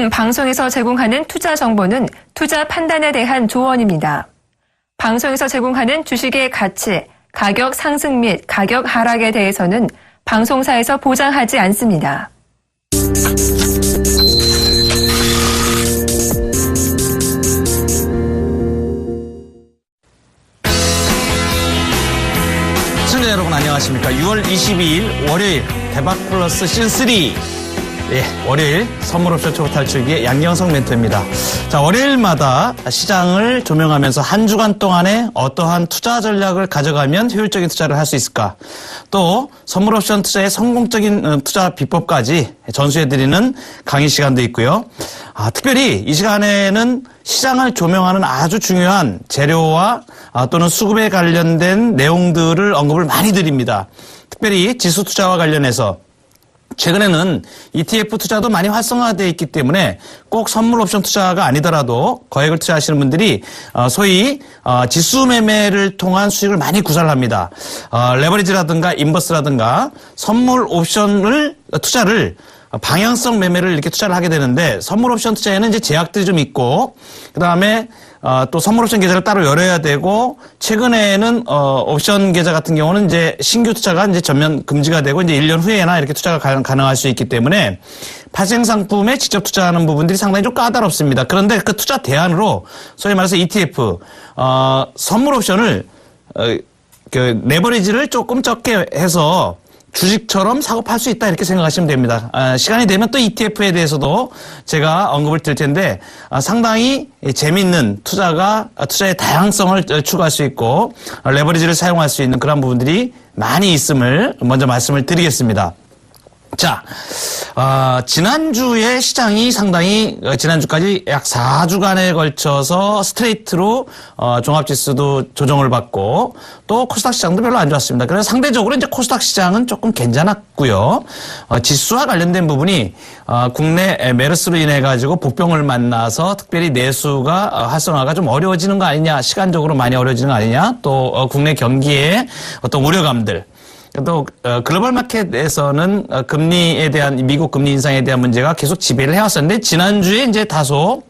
지금 방송에서 제공하는 투자 정보는 투자 판단에 대한 조언입니다. 방송에서 제공하는 주식의 가치, 가격 상승 및 가격 하락에 대해서는 방송사에서 보장하지 않습니다. 시청자 여러분 안녕하십니까. 6월 22일 월요일 대박 플러스 시즌3 월요일 선물옵션 초보 탈출기의 양경석 멘토입니다. 자, 월요일마다 시장을 조명하면서 한 주간 동안에 어떠한 투자 전략을 가져가면 효율적인 투자를 할 수 있을까? 또 선물옵션 투자의 성공적인 투자 비법까지 전수해드리는 강의 시간도 있고요. 특별히 이 시간에는 시장을 조명하는 아주 중요한 재료와 또는 수급에 관련된 내용들을 언급을 많이 드립니다. 특별히 지수 투자와 관련해서 최근에는 ETF 투자도 많이 활성화되어 있기 때문에 꼭 선물 옵션 투자가 아니더라도 거액을 투자하시는 분들이 소위 지수 매매를 통한 수익을 많이 구사합니다. 레버리지라든가 인버스라든가 선물 옵션을 투자를 방향성 매매를 이렇게 투자를 하게 되는데 선물 옵션 투자에는 이제 제약들이 좀 있고 그다음에 또 선물 옵션 계좌를 따로 열어야 되고 최근에는 옵션 계좌 같은 경우는 이제 신규 투자가 이제 전면 금지가 되고 이제 1년 후에나 이렇게 투자가 가능할 수 있기 때문에 파생 상품에 직접 투자하는 부분들이 상당히 좀 까다롭습니다. 그런데 그 투자 대안으로 소위 말해서 ETF 선물 옵션을 그 레버리지를 조금 적게 해서 주식처럼 사고 팔 수 있다 이렇게 생각하시면 됩니다. 시간이 되면 또 ETF에 대해서도 제가 언급을 드릴 텐데 상당히 재미있는 투자의 다양성을 추구할 수 있고 레버리지를 사용할 수 있는 그런 부분들이 많이 있음을 먼저 말씀을 드리겠습니다. 자, 지난주에 시장이 상당히 지난주까지 약 4주간에 걸쳐서 스트레이트로 종합지수도 조정을 받고 또 코스닥 시장도 별로 안 좋았습니다. 그래서 상대적으로 이제 코스닥 시장은 조금 괜찮았고요. 지수와 관련된 부분이 국내 메르스로 인해 가지고 복병을 만나서 특별히 내수가 활성화가 좀 어려워지는 거 아니냐, 시간적으로 많이 어려워지는 거 아니냐, 또 국내 경기에 어떤 우려감들. 또 글로벌 마켓에서는 금리에 대한 미국 금리 인상에 대한 문제가 계속 지배를 해왔었는데 지난주에 이제 다소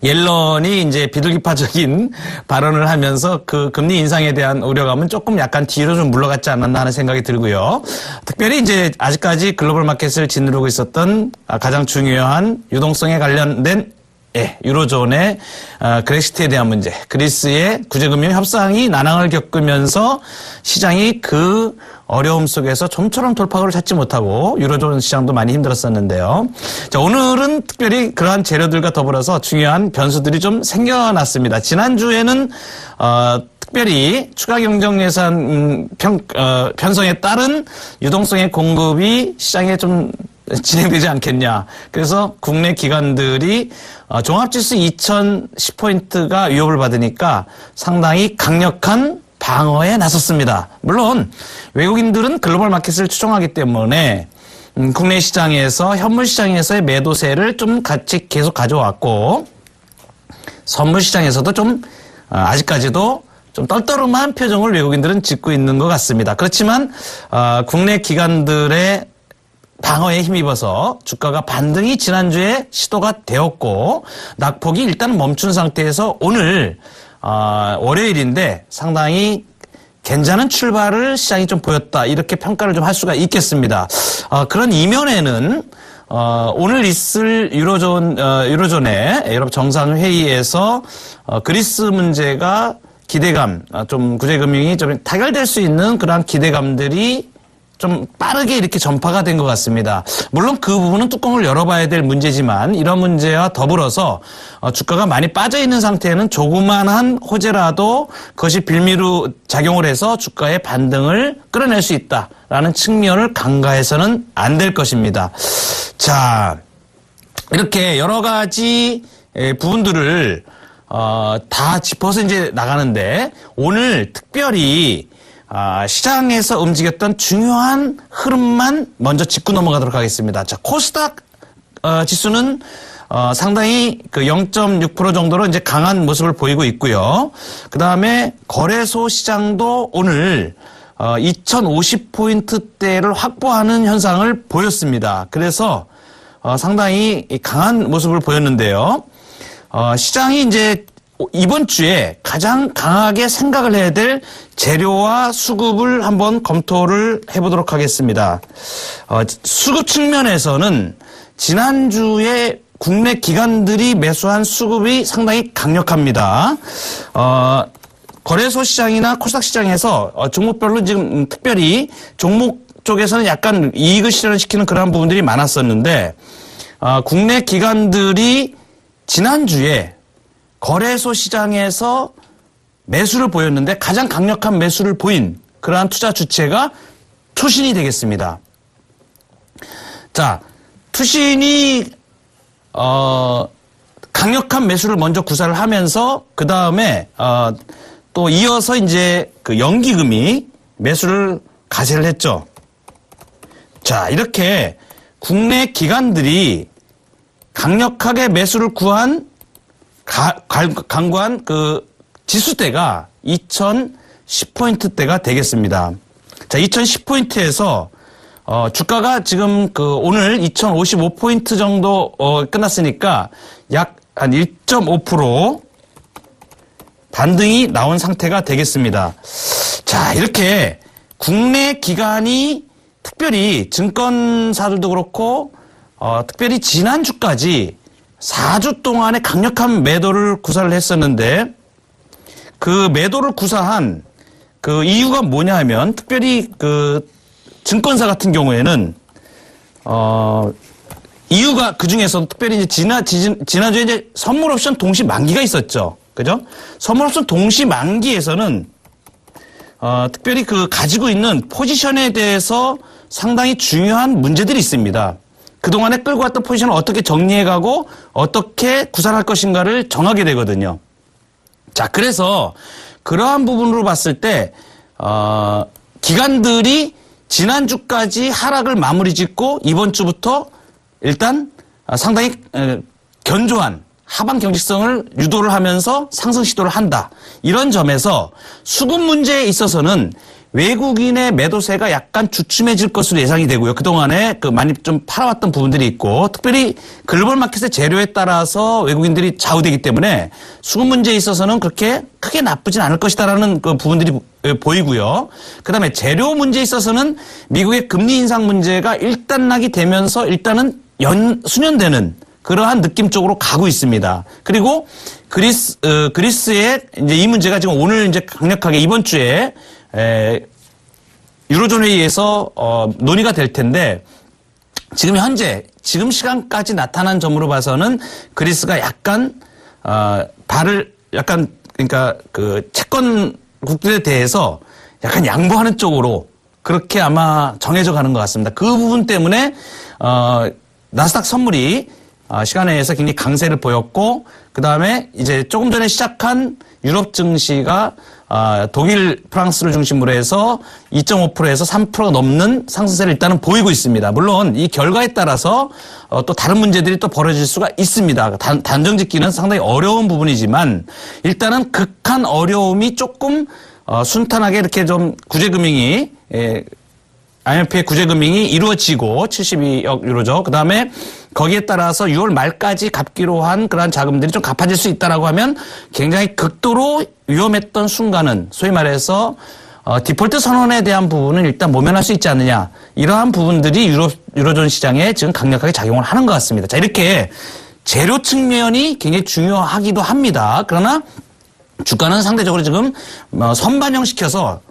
옐런이 이제 비둘기파적인 발언을 하면서 그 금리 인상에 대한 우려감은 조금 약간 뒤로 좀 물러갔지 않았나 하는 생각이 들고요. 특별히 이제 아직까지 글로벌 마켓을 짓누르고 있었던 가장 중요한 유동성에 관련된 유로존의 그렉시트에 대한 문제, 그리스의 구제금융 협상이 난항을 겪으면서 시장이 그 어려움 속에서 좀처럼 돌파구를 찾지 못하고 유로존 시장도 많이 힘들었었는데요. 자, 오늘은 특별히 그러한 재료들과 더불어서 중요한 변수들이 좀 생겨났습니다. 지난주에는 특별히 추가 경정 예산 편성에 따른 유동성의 공급이 시장에 좀 진행되지 않겠냐. 그래서 국내 기관들이 종합지수 2010포인트가 위협을 받으니까 상당히 강력한 방어에 나섰습니다. 물론 외국인들은 글로벌 마켓을 추종하기 때문에 국내 시장에서 현물 시장에서의 매도세를 좀 같이 계속 가져왔고 선물 시장에서도 좀 아직까지도 좀 떨떠름한 표정을 외국인들은 짓고 있는 것 같습니다. 그렇지만 국내 기관들의 방어에 힘입어서 주가가 반등이 지난주에 시도가 되었고 낙폭이 일단 멈춘 상태에서 오늘 월요일인데 상당히 괜찮은 출발을 시장이 좀 보였다 이렇게 평가를 좀 할 수가 있겠습니다. 그런 이면에는 오늘 있을 유로존의 유럽 정상회의에서 그리스 문제가 기대감, 좀 구제금융이 좀 타결될 수 있는 그런 기대감들이 좀 빠르게 이렇게 전파가 된 것 같습니다. 물론 그 부분은 뚜껑을 열어봐야 될 문제지만 이런 문제와 더불어서 주가가 많이 빠져있는 상태에는 조그만한 호재라도 그것이 빌미로 작용을 해서 주가의 반등을 끌어낼 수 있다라는 측면을 간과해서는 안 될 것입니다. 자, 이렇게 여러 가지 부분들을 다 짚어서 이제 나가는데 오늘 특별히 시장에서 움직였던 중요한 흐름만 먼저 짚고 넘어가도록 하겠습니다. 자, 코스닥 지수는 상당히 그 0.6% 정도로 이제 강한 모습을 보이고 있고요. 그 다음에 거래소 시장도 오늘 2050포인트대를 확보하는 현상을 보였습니다. 그래서 상당히 강한 모습을 보였는데요. 시장이 이제 이번 주에 가장 강하게 생각을 해야 될 재료와 수급을 한번 검토를 해보도록 하겠습니다. 수급 측면에서는 지난주에 국내 기관들이 매수한 수급이 상당히 강력합니다. 거래소 시장이나 코스닥 시장에서 종목별로 지금 특별히 종목 쪽에서는 약간 이익을 실현시키는 그러한 부분들이 많았었는데 국내 기관들이 지난주에 거래소 시장에서 매수를 보였는데 가장 강력한 매수를 보인 그러한 투자 주체가 투신이 되겠습니다. 자, 투신이 강력한 매수를 먼저 구사를 하면서 그 다음에 또 이어서 이제 그 연기금이 매수를 가세를 했죠. 자, 이렇게 국내 기관들이 강력하게 매수를 강구한 그 지수대가 2010포인트대가 되겠습니다. 자, 2010포인트에서 주가가 지금 오늘 2055포인트 정도 끝났으니까 약 한 1.5% 반등이 나온 상태가 되겠습니다. 자, 이렇게 국내 기관이 특별히 증권사들도 그렇고 특별히 지난주까지 4주 동안에 강력한 매도를 구사를 했었는데 그 매도를 구사한 그 이유가 뭐냐 하면 특별히 그 증권사 같은 경우에는 이유가 그 중에서 특별히 이제 지난주에 이제 선물 옵션 동시 만기가 있었죠. 그죠? 선물 옵션 동시 만기에서는 특별히 그 가지고 있는 포지션에 대해서 상당히 중요한 문제들이 있습니다. 그동안에 끌고 왔던 포지션을 어떻게 정리해가고 어떻게 구사할 것인가를 정하게 되거든요. 자, 그래서 그러한 부분으로 봤을 때 기관들이 지난주까지 하락을 마무리 짓고 이번 주부터 일단 상당히 견조한 하방 경직성을 유도를 하면서 상승 시도를 한다. 이런 점에서 수급 문제에 있어서는 외국인의 매도세가 약간 주춤해질 것으로 예상이 되고요. 그동안에 많이 좀 팔아왔던 부분들이 있고 특별히 글로벌 마켓의 재료에 따라서 외국인들이 좌우되기 때문에 수급 문제에 있어서는 그렇게 크게 나쁘진 않을 것이다라는 그 부분들이 보이고요. 그다음에 재료 문제에 있어서는 미국의 금리 인상 문제가 일단락이 되면서 일단은 수년되는 그러한 느낌 쪽으로 가고 있습니다. 그리고 그리스의 이제 이 문제가 지금 오늘 이제 강력하게 이번 주에 유로존 회의에서 논의가 될 텐데 지금 현재 지금 시간까지 나타난 점으로 봐서는 그리스가 약간 발을 약간 그러니까 그 채권국들에 대해서 약간 양보하는 쪽으로 그렇게 아마 정해져 가는 것 같습니다. 그 부분 때문에 나스닥 선물이 시간에서 굉장히 강세를 보였고 그 다음에 이제 조금 전에 시작한 유럽 증시가 독일, 프랑스를 중심으로 해서 2.5%에서 3%가 넘는 상승세를 일단은 보이고 있습니다. 물론 이 결과에 따라서 또 다른 문제들이 또 벌어질 수가 있습니다. 단정 짓기는 상당히 어려운 부분이지만 일단은 극한 어려움이 조금 순탄하게 이렇게 좀 구제금융이 IMF의 구제금융이 이루어지고 72억 유로죠. 그 다음에 거기에 따라서 6월 말까지 갚기로 한 그러한 자금들이 좀 갚아질 수 있다라고 하면 굉장히 극도로 위험했던 순간은 소위 말해서 디폴트 선언에 대한 부분은 일단 모면할 수 있지 않느냐. 이러한 부분들이 유로존 시장에 지금 강력하게 작용을 하는 것 같습니다. 자, 이렇게 재료 측면이 굉장히 중요하기도 합니다. 그러나 주가는 상대적으로 지금 선반영시켜서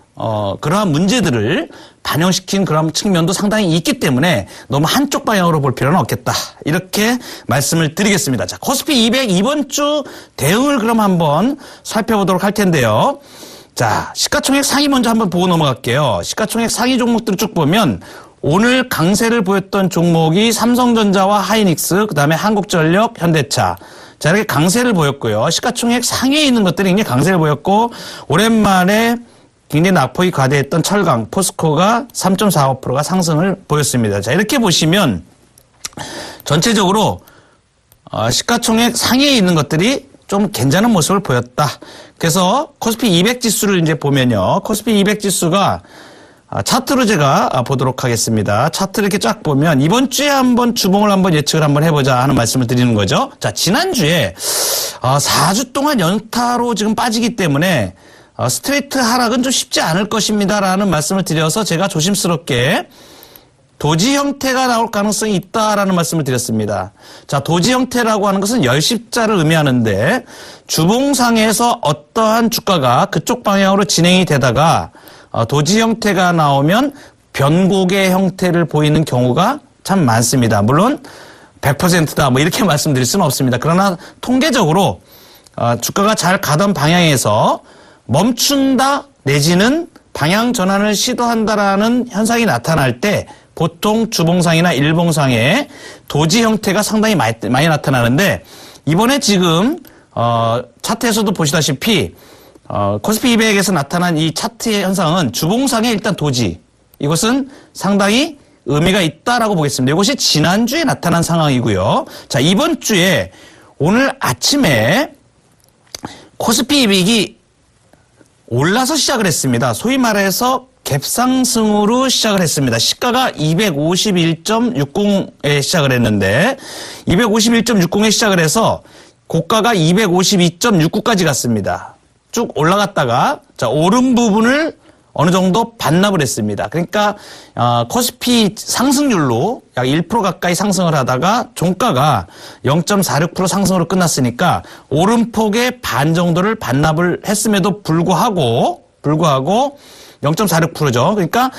그러한 문제들을 반영시킨 그런 측면도 상당히 있기 때문에 너무 한쪽 방향으로 볼 필요는 없겠다. 이렇게 말씀을 드리겠습니다. 자, 코스피 200 이번 주 대응을 그럼 한번 살펴보도록 할 텐데요. 자, 시가총액 상위 먼저 한번 보고 넘어갈게요. 시가총액 상위 종목들을 쭉 보면 오늘 강세를 보였던 종목이 삼성전자와 하이닉스, 그다음에 한국전력, 현대차. 자, 이렇게 강세를 보였고요. 시가총액 상위에 있는 것들이 굉장히 강세를 보였고 오랜만에 굉장히 낙폭이 과대했던 철강, 포스코가 3.45%가 상승을 보였습니다. 자, 이렇게 보시면 전체적으로 시가총액 상위에 있는 것들이 좀 괜찮은 모습을 보였다. 그래서 코스피 200 지수를 이제 보면요. 코스피 200 지수가 차트로 제가 보도록 하겠습니다. 차트를 이렇게 쫙 보면 이번 주에 한번 주봉을 한번 예측을 한번 해보자 하는 말씀을 드리는 거죠. 자, 지난주에 4주 동안 연타로 지금 빠지기 때문에 스트레이트 하락은 좀 쉽지 않을 것입니다라는 말씀을 드려서 제가 조심스럽게 도지 형태가 나올 가능성이 있다라는 말씀을 드렸습니다. 자, 도지 형태라고 하는 것은 열십자를 의미하는데 주봉상에서 어떠한 주가가 그쪽 방향으로 진행이 되다가 도지 형태가 나오면 변곡의 형태를 보이는 경우가 참 많습니다. 물론 100%다 뭐 이렇게 말씀드릴 수는 없습니다. 그러나 통계적으로 주가가 잘 가던 방향에서 멈춘다 내지는 방향 전환을 시도한다라는 현상이 나타날 때 보통 주봉상이나 일봉상에 도지 형태가 상당히 많이 나타나는데 이번에 지금 차트에서도 보시다시피 코스피 200에서 나타난 이 차트의 현상은 주봉상에 일단 도지 이것은 상당히 의미가 있다라고 보겠습니다. 이것이 지난주에 나타난 상황이고요. 자, 이번 주에 오늘 아침에 코스피 200이 올라서 시작을 했습니다. 소위 말해서 갭상승으로 시작을 했습니다. 시가가 251.60에 시작을 했는데 251.60에 시작을 해서 고가가 252.69까지 갔습니다. 쭉 올라갔다가 자, 오른 부분을 어느 정도 반납을 했습니다. 그러니까 코스피 상승률로 약 1% 가까이 상승을 하다가 종가가 0.46% 상승으로 끝났으니까 오름폭의 반 정도를 반납을 했음에도 불구하고 0.46%죠. 그러니까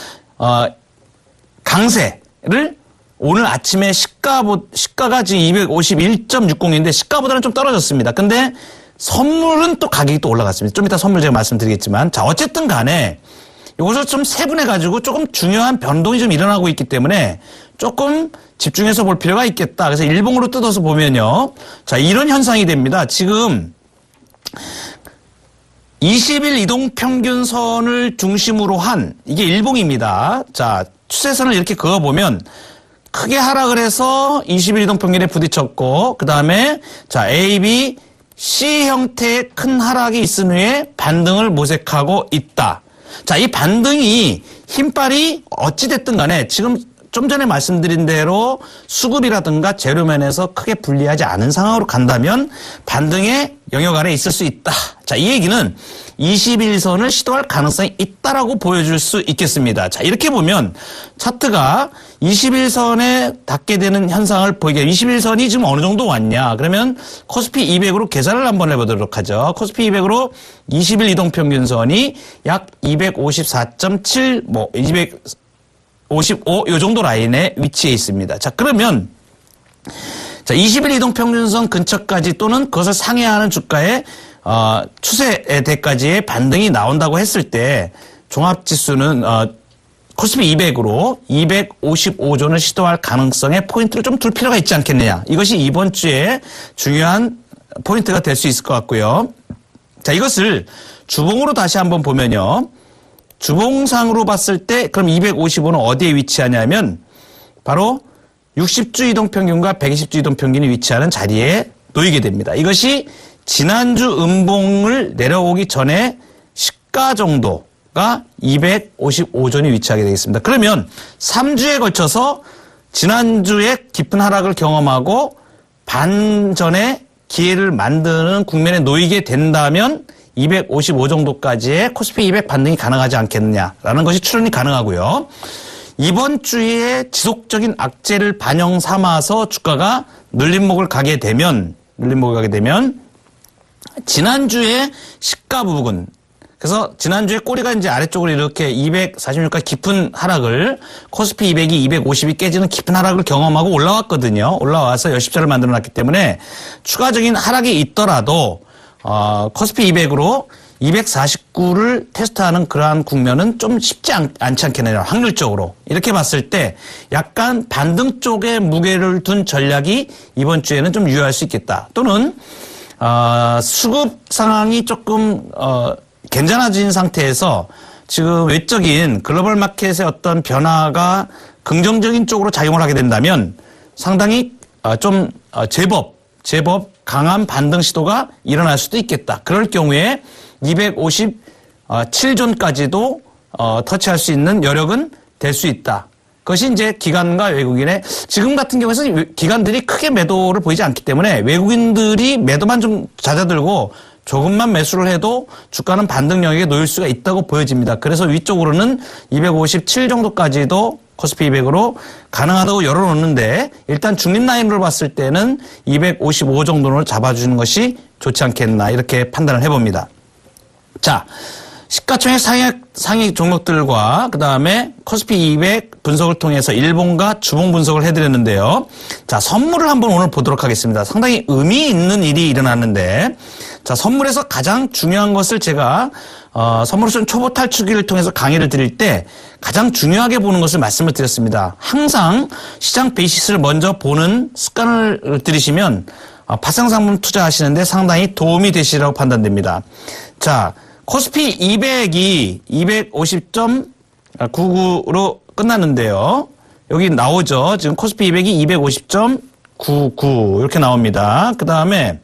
강세를 오늘 아침에 시가가 지금 251.60인데 시가보다는 좀 떨어졌습니다. 근데 선물은 또 가격이 또 올라갔습니다. 좀 이따 선물 제가 말씀드리겠지만 자, 어쨌든 간에 이것을 좀 세분해가지고 조금 중요한 변동이 좀 일어나고 있기 때문에 조금 집중해서 볼 필요가 있겠다. 그래서 일봉으로 뜯어서 보면요. 자, 이런 현상이 됩니다. 지금 20일 이동평균선을 중심으로 한 이게 일봉입니다. 자, 추세선을 이렇게 그어보면 크게 하락을 해서 20일 이동평균에 부딪혔고 그 다음에 자, A, B, C 형태의 큰 하락이 있은 후에 반등을 모색하고 있다. 자, 이 반등이 힘빨이 어찌됐든 간에 지금 좀 전에 말씀드린 대로 수급이라든가 재료면에서 크게 불리하지 않은 상황으로 간다면 반등의 영역 안에 있을 수 있다. 자, 이 얘기는 21선을 시도할 가능성이 있다라고 보여줄 수 있겠습니다. 자, 이렇게 보면 차트가 21선에 닿게 되는 현상을 보이게 21선이 지금 어느 정도 왔냐. 그러면 코스피 200으로 계산을 한번 해보도록 하죠. 코스피 200으로 20일 이동평균선이 약 254.7, 255, 요 정도 라인에 위치해 있습니다. 자, 그러면, 자, 20일 이동평균선 근처까지 또는 그것을 상회하는 주가의, 추세대까지의 반등이 나온다고 했을 때, 종합지수는, 코스피 200으로 255존을 시도할 가능성에 포인트를 좀 둘 필요가 있지 않겠느냐. 이것이 이번 주에 중요한 포인트가 될 수 있을 것 같고요. 자, 이것을 주봉으로 다시 한번 보면요. 주봉상으로 봤을 때 그럼 255는 어디에 위치하냐면 바로 60주 이동평균과 120주 이동평균이 위치하는 자리에 놓이게 됩니다. 이것이 지난주 음봉을 내려오기 전에 시가 정도가 255존이 위치하게 되겠습니다. 그러면 3주에 걸쳐서 지난주에 깊은 하락을 경험하고 반전의 기회를 만드는 국면에 놓이게 된다면 255 정도까지의 코스피 200 반등이 가능하지 않겠느냐라는 것이 추론이 가능하고요. 이번 주에 지속적인 악재를 반영 삼아서 주가가 눌림목을 가게 되면 지난주에 시가 부분 그래서 지난주에 꼬리가 이제 아래쪽으로 이렇게 246까지 깊은 하락을 코스피 200이 250이 깨지는 깊은 하락을 경험하고 올라왔거든요. 올라와서 열십자를 만들어 놨기 때문에 추가적인 하락이 있더라도 코스피 200으로 249를 테스트하는 그러한 국면은 좀 쉽지 않지 않겠느냐, 확률적으로. 이렇게 봤을 때 약간 반등 쪽에 무게를 둔 전략이 이번 주에는 좀 유효할 수 있겠다. 또는, 수급 상황이 조금, 괜찮아진 상태에서 지금 외적인 글로벌 마켓의 어떤 변화가 긍정적인 쪽으로 작용을 하게 된다면 상당히 좀 제법 강한 반등 시도가 일어날 수도 있겠다. 그럴 경우에 257존까지도 터치할 수 있는 여력은 될 수 있다. 그것이 이제 기관과 외국인의 지금 같은 경우에는 기관들이 크게 매도를 보이지 않기 때문에 외국인들이 매도만 좀 잦아들고 조금만 매수를 해도 주가는 반등 영역에 놓일 수가 있다고 보여집니다. 그래서 위쪽으로는 257 정도까지도 코스피 200으로 가능하다고 열어놓는데 일단 중립 라인으로 봤을 때는 255 정도로 잡아주는 것이 좋지 않겠나 이렇게 판단을 해봅니다. 자, 시가총액 상위 종목들과 그다음에 코스피 200 분석을 통해서 일봉과 주봉 분석을 해드렸는데요. 자, 선물을 한번 오늘 보도록 하겠습니다. 상당히 의미 있는 일이 일어났는데 자, 선물에서 가장 중요한 것을 제가 선물옵션 초보 탈출기를 통해서 강의를 드릴 때 가장 중요하게 보는 것을 말씀을 드렸습니다. 항상 시장 베이시스를 먼저 보는 습관을 들이시면 파생상품 투자하시는데 상당히 도움이 되시리라고 판단됩니다. 자, 코스피 200이 250.99로 끝났는데요. 여기 나오죠. 지금 코스피 200이 250.99 이렇게 나옵니다. 그 다음에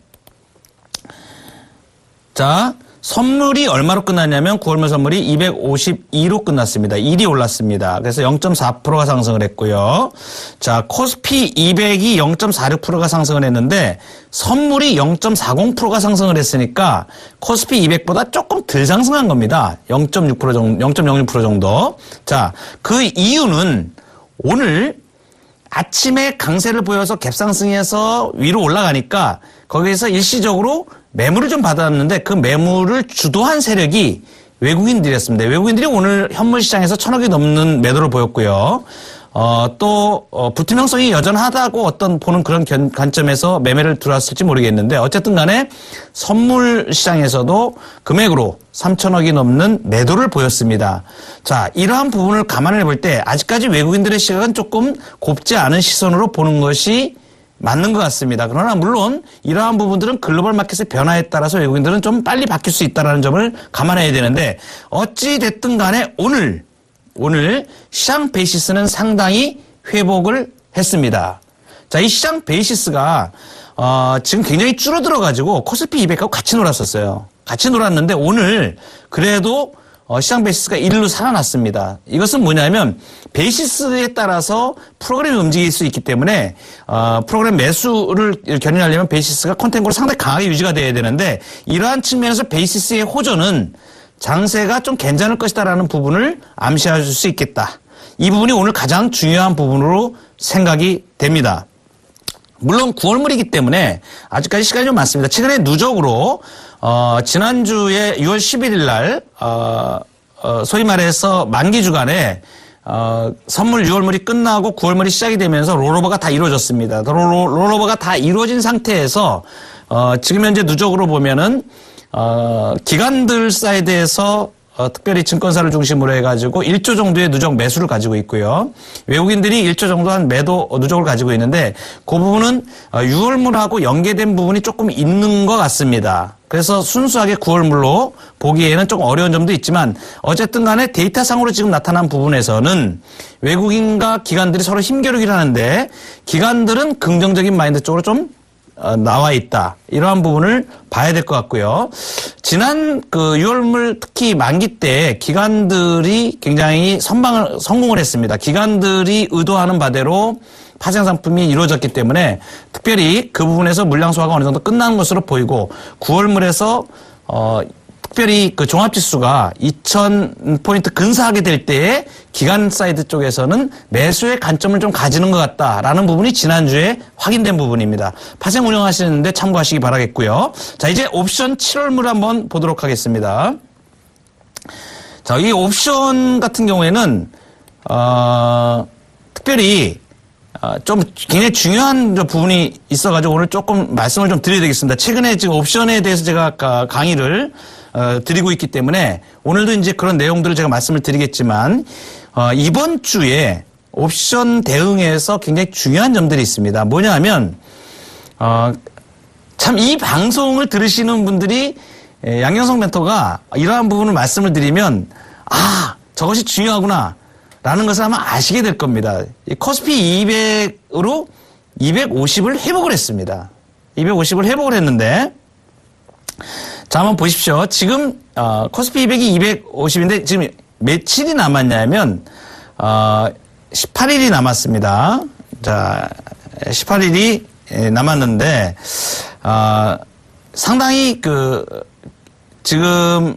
자, 선물이 얼마로 끝났냐면 9월말 선물이 252로 끝났습니다. 1이 올랐습니다. 그래서 0.4%가 상승을 했고요. 자, 코스피 200이 0.46%가 상승을 했는데 선물이 0.40%가 상승을 했으니까 코스피 200보다 조금 덜 상승한 겁니다. 0.6% 정도, 0.06% 정도. 자, 그 이유는 오늘 아침에 강세를 보여서 갭상승해서 위로 올라가니까 거기에서 일시적으로 매물을 좀 받았는데 그 매물을 주도한 세력이 외국인들이었습니다. 외국인들이 오늘 현물 시장에서 1,000억이 넘는 매도를 보였고요. 또 불투명성이 여전하다고 어떤 보는 그런 관점에서 매매를 들어왔을지 모르겠는데 어쨌든 간에 선물 시장에서도 금액으로 3,000억이 넘는 매도를 보였습니다. 자, 이러한 부분을 감안해 볼 때 아직까지 외국인들의 시각은 조금 곱지 않은 시선으로 보는 것이 맞는 것 같습니다. 그러나 물론 이러한 부분들은 글로벌 마켓의 변화에 따라서 외국인들은 좀 빨리 바뀔 수 있다는 점을 감안해야 되는데 어찌 됐든 간에 오늘 시장 베이시스는 상당히 회복을 했습니다. 자, 이 시장 베이시스가 지금 굉장히 줄어들어 가지고 코스피 200하고 같이 놀았었어요. 같이 놀았는데 오늘 그래도 시장 베이시스가 일로 살아났습니다. 이것은 뭐냐면 베이시스에 따라서 프로그램이 움직일 수 있기 때문에 프로그램 매수를 견인하려면 베이시스가 컨텐츠로 상당히 강하게 유지가 돼야 되는데 이러한 측면에서 베이시스의 호전은 장세가 좀 괜찮을 것이다라는 부분을 암시해 줄 수 있겠다. 이 부분이 오늘 가장 중요한 부분으로 생각이 됩니다. 물론 9월물이기 때문에 아직까지 시간이 좀 많습니다. 최근에 누적으로 지난주에 6월 11일 날 소위 말해서 만기 주간에 선물 6월물이 끝나고 9월물이 시작이 되면서 롤오버가 다 이루어졌습니다. 롤오버가 다 이루어진 상태에서 지금 현재 누적으로 보면은 기관들 사이드에서 특별히 증권사를 중심으로 해가지고 1조 정도의 누적 매수를 가지고 있고요. 외국인들이 1조 정도 한 매도 누적을 가지고 있는데 그 부분은 6월물하고 연계된 부분이 조금 있는 것 같습니다. 그래서 순수하게 9월물로 보기에는 조금 어려운 점도 있지만 어쨌든 간에 데이터상으로 지금 나타난 부분에서는 외국인과 기관들이 서로 힘겨루기를 하는데 기관들은 긍정적인 마인드 쪽으로 좀 나와 있다. 이러한 부분을 봐야 될 것 같고요. 지난 6월물 특히 만기 때 기관들이 굉장히 성공을 했습니다. 기관들이 의도하는 바대로 파생 상품이 이루어졌기 때문에 특별히 그 부분에서 물량 소화가 어느 정도 끝난 것으로 보이고 9월물에서 특별히 그 종합지수가 2,000포인트 근사하게 될 때에 기관 사이드 쪽에서는 매수의 관점을 좀 가지는 것 같다라는 부분이 지난주에 확인된 부분입니다. 파생 운영하시는데 참고하시기 바라겠고요. 자, 이제 옵션 7월물 한번 보도록 하겠습니다. 자, 이 옵션 같은 경우에는 특별히 좀 굉장히 중요한 부분이 있어가지고 오늘 조금 말씀을 좀 드려야 되겠습니다. 최근에 지금 옵션에 대해서 제가 아까 강의를 드리고 있기 때문에 오늘도 이제 그런 내용들을 제가 말씀을 드리겠지만 이번 주에 옵션 대응에서 굉장히 중요한 점들이 있습니다. 뭐냐 하면 참 이 방송을 들으시는 분들이 양경석 멘토가 이러한 부분을 말씀을 드리면 저것이 중요하구나 라는 것을 아마 아시게 될 겁니다. 이 코스피 200으로 250을 회복을 했습니다. 250을 회복을 했는데 자, 한번 보십시오. 지금 코스피 200이 250인데 지금 며칠이 남았냐면 18일이 남았습니다. 자, 18일이 남았는데 상당히 지금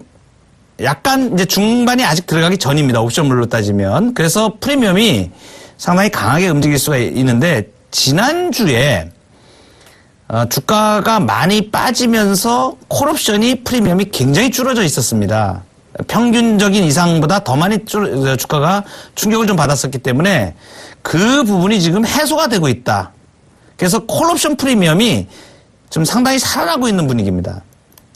약간 이제 중반이 아직 들어가기 전입니다. 옵션물로 따지면. 그래서 프리미엄이 상당히 강하게 움직일 수가 있는데 지난주에 주가가 많이 빠지면서 콜옵션이 프리미엄이 굉장히 줄어져 있었습니다. 평균적인 이상보다 더 많이 주가가 충격을 좀 받았었기 때문에 그 부분이 지금 해소가 되고 있다. 그래서 콜옵션 프리미엄이 좀 상당히 살아나고 있는 분위기입니다.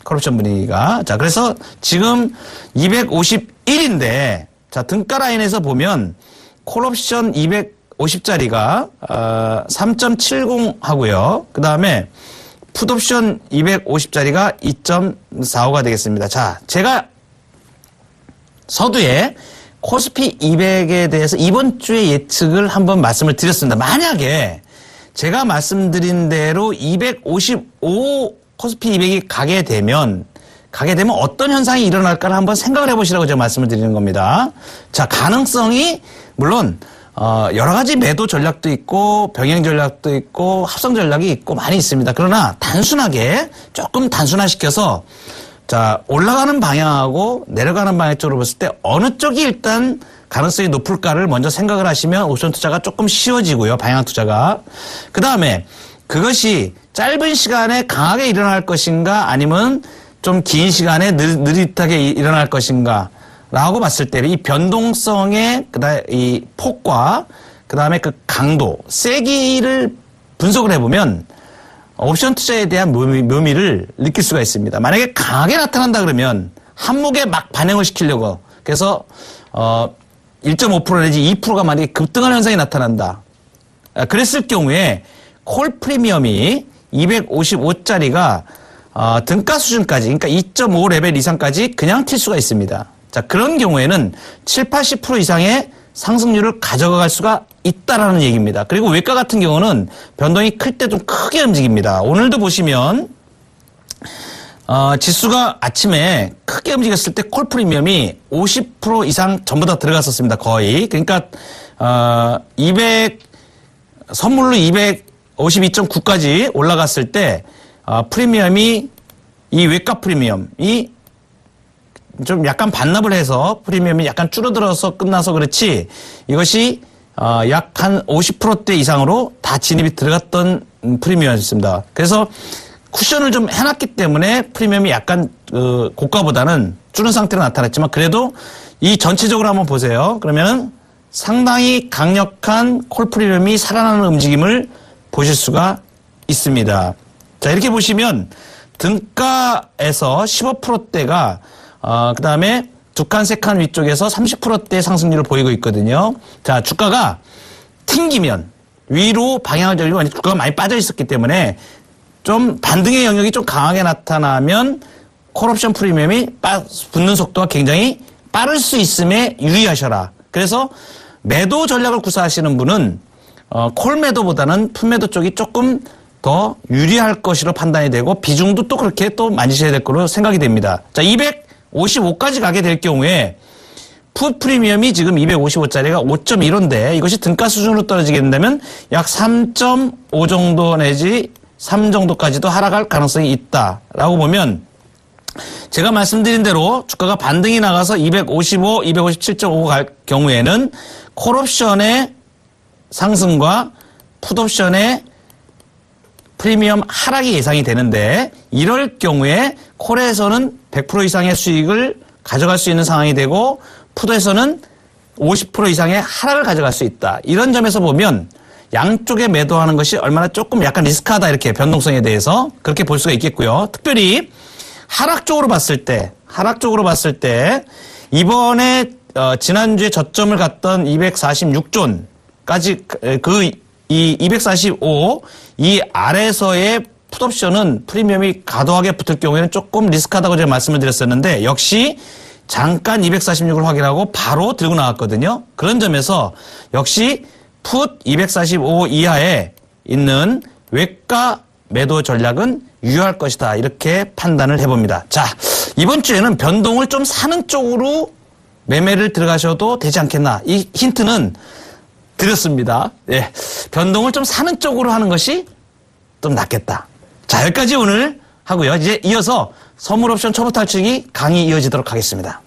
콜옵션 분위기가. 자, 그래서 지금 251인데, 자, 등가 라인에서 보면 콜옵션 250짜리가 3.70 하고요. 그 다음에 풋옵션 250짜리가 2.45가 되겠습니다. 자, 제가 서두에 코스피 200에 대해서 이번 주에 예측을 한번 말씀을 드렸습니다. 만약에 제가 말씀드린 대로 255 코스피 200이 가게 되면 어떤 현상이 일어날까를 한번 생각을 해보시라고 제가 말씀을 드리는 겁니다. 자, 가능성이 물론 여러 가지 매도 전략도 있고 병행 전략도 있고 합성 전략이 있고 많이 있습니다. 그러나 단순하게 조금 단순화시켜서 자, 올라가는 방향하고 내려가는 방향 쪽으로 봤을 때 어느 쪽이 일단 가능성이 높을까를 먼저 생각을 하시면 옵션 투자가 조금 쉬워지고요. 방향 투자가. 그 다음에 그것이 짧은 시간에 강하게 일어날 것인가 아니면 좀 긴 시간에 느릿하게 일어날 것인가 라고 봤을 때 이 변동성의 그다음에 이 폭과 그다음에 그 강도, 세기를 분석을 해보면 옵션 투자에 대한 묘미를 느낄 수가 있습니다. 만약에 강하게 나타난다 그러면 한목에 막 반영을 시키려고 그래서 1.5% 내지 2%가 만약에 급등하는 현상이 나타난다. 그랬을 경우에 콜 프리미엄이 255짜리가 등가 수준까지 그러니까 2.5 레벨 이상까지 그냥 튈 수가 있습니다. 자, 그런 경우에는 7, 80% 이상의 상승률을 가져갈 수가 있다라는 얘기입니다. 그리고 외가 같은 경우는 변동이 클 때 좀 크게 움직입니다. 오늘도 보시면 지수가 아침에 크게 움직였을 때 콜 프리미엄이 50% 이상 전부 다 들어갔었습니다. 거의. 그러니까 선물로 252.9까지 올라갔을 때 프리미엄이 이 외가 프리미엄이 좀 약간 반납을 해서 프리미엄이 약간 줄어들어서 끝나서 그렇지 이것이 약 한 50%대 이상으로 다 진입이 들어갔던 프리미엄이었습니다. 그래서 쿠션을 좀 해놨기 때문에 프리미엄이 약간 고가보다는 줄은 상태로 나타났지만 그래도 이 전체적으로 한번 보세요. 그러면은 상당히 강력한 콜 프리미엄이 살아나는 움직임을 보실 수가 있습니다. 자, 이렇게 보시면 등가에서 15%대가 그 다음에 두 칸, 세 칸 위쪽에서 30%대 상승률을 보이고 있거든요. 자, 주가가 튕기면 위로 방향을 돌리고 주가가 많이 빠져 있었기 때문에 좀 반등의 영역이 좀 강하게 나타나면 콜옵션 프리미엄이 붙는 속도가 굉장히 빠를 수 있음에 유의하셔라. 그래서 매도 전략을 구사하시는 분은 콜 매도보다는 풋 매도 쪽이 조금 더 유리할 것으로 판단이 되고 비중도 또 그렇게 또 만지셔야 될 거로 생각이 됩니다. 자, 255까지 가게 될 경우에 풋 프리미엄이 지금 255짜리가 5.15인데 이것이 등가 수준으로 떨어지게 된다면 약 3.5 정도 내지 3 정도까지도 하락할 가능성이 있다라고 보면 제가 말씀드린 대로 주가가 반등이 나가서 255, 257.5 갈 경우에는 콜옵션의 상승과 풋옵션의 프리미엄 하락이 예상이 되는데 이럴 경우에 콜에서는 100% 이상의 수익을 가져갈 수 있는 상황이 되고 풋에서는 50% 이상의 하락을 가져갈 수 있다. 이런 점에서 보면 양쪽에 매도하는 것이 얼마나 조금 약간 리스크하다 이렇게 변동성에 대해서 그렇게 볼 수가 있겠고요. 특별히 하락 쪽으로 봤을 때 이번에 지난주에 저점을 갔던 246존까지 이 245 이 아래서의 풋옵션은 프리미엄이 과도하게 붙을 경우에는 조금 리스크하다고 제가 말씀을 드렸었는데 역시 잠깐 246을 확인하고 바로 들고 나왔거든요. 그런 점에서 역시 풋 245 이하에 있는 외가 매도 전략은 유효할 것이다. 이렇게 판단을 해봅니다. 자, 이번 주에는 변동을 좀 사는 쪽으로 매매를 들어가셔도 되지 않겠나. 이 힌트는 드렸습니다. 예. 변동을 좀 사는 쪽으로 하는 것이 좀 낫겠다. 자, 여기까지 오늘 하고요. 이제 이어서 선물 옵션 초보 탈출기 강의 이어지도록 하겠습니다.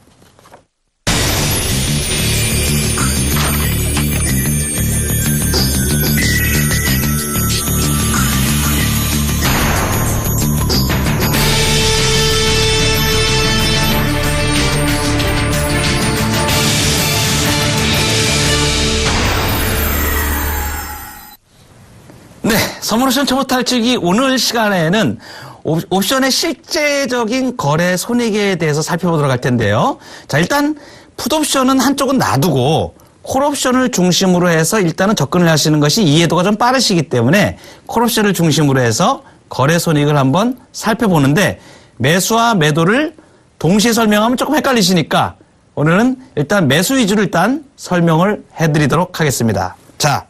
네, 선물옵션 초보 탈출기 오늘 시간에는 옵션의 실제적인 거래 손익에 대해서 살펴보도록 할 텐데요. 자, 일단 풋옵션은 한쪽은 놔두고 콜옵션을 중심으로 해서 일단은 접근을 하시는 것이 이해도가 좀 빠르시기 때문에 콜옵션을 중심으로 해서 거래 손익을 한번 살펴보는데 매수와 매도를 동시에 설명하면 조금 헷갈리시니까 오늘은 일단 매수 위주로 일단 설명을 해드리도록 하겠습니다. 자,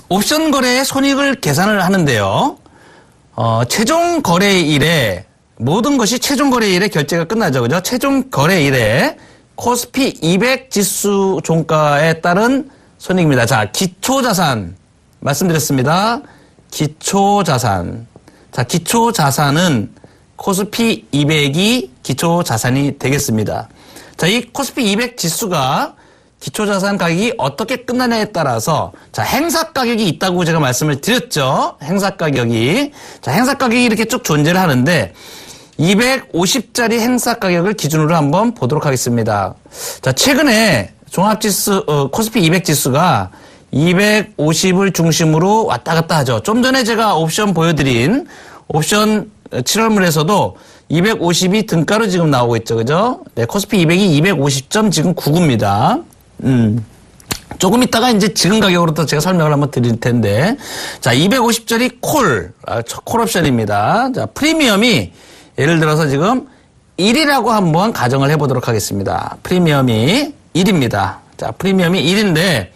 옵션 거래의 손익을 계산을 하는데요. 최종 거래일에 모든 것이 최종 거래일에 결제가 끝나죠. 그죠? 최종 거래일에 코스피 200 지수 종가에 따른 손익입니다. 자, 기초자산 말씀드렸습니다. 기초자산. 자, 기초자산은 코스피 200이 기초자산이 되겠습니다. 자, 이 코스피 200 지수가 기초자산 가격이 어떻게 끝나냐에 따라서 자, 행사 가격이 있다고 제가 말씀을 드렸죠. 행사 가격이. 자, 행사 가격이 이렇게 쭉 존재를 하는데 250짜리 행사 가격을 기준으로 한번 보도록 하겠습니다. 자, 최근에 종합지수 코스피 200 지수가 250을 중심으로 왔다 갔다 하죠. 좀 전에 제가 옵션 보여드린 옵션 7월물에서도 250이 등가로 지금 나오고 있죠. 그죠? 네, 코스피 200이 250점 지금 99입니다. 조금 있다가 이제 지금 가격으로 또 제가 설명을 한번 드릴 텐데. 자, 250짜리 콜 옵션입니다. 자, 프리미엄이 예를 들어서 지금 1이라고 한번 가정을 해보도록 하겠습니다. 프리미엄이 1입니다. 자, 프리미엄이 1인데,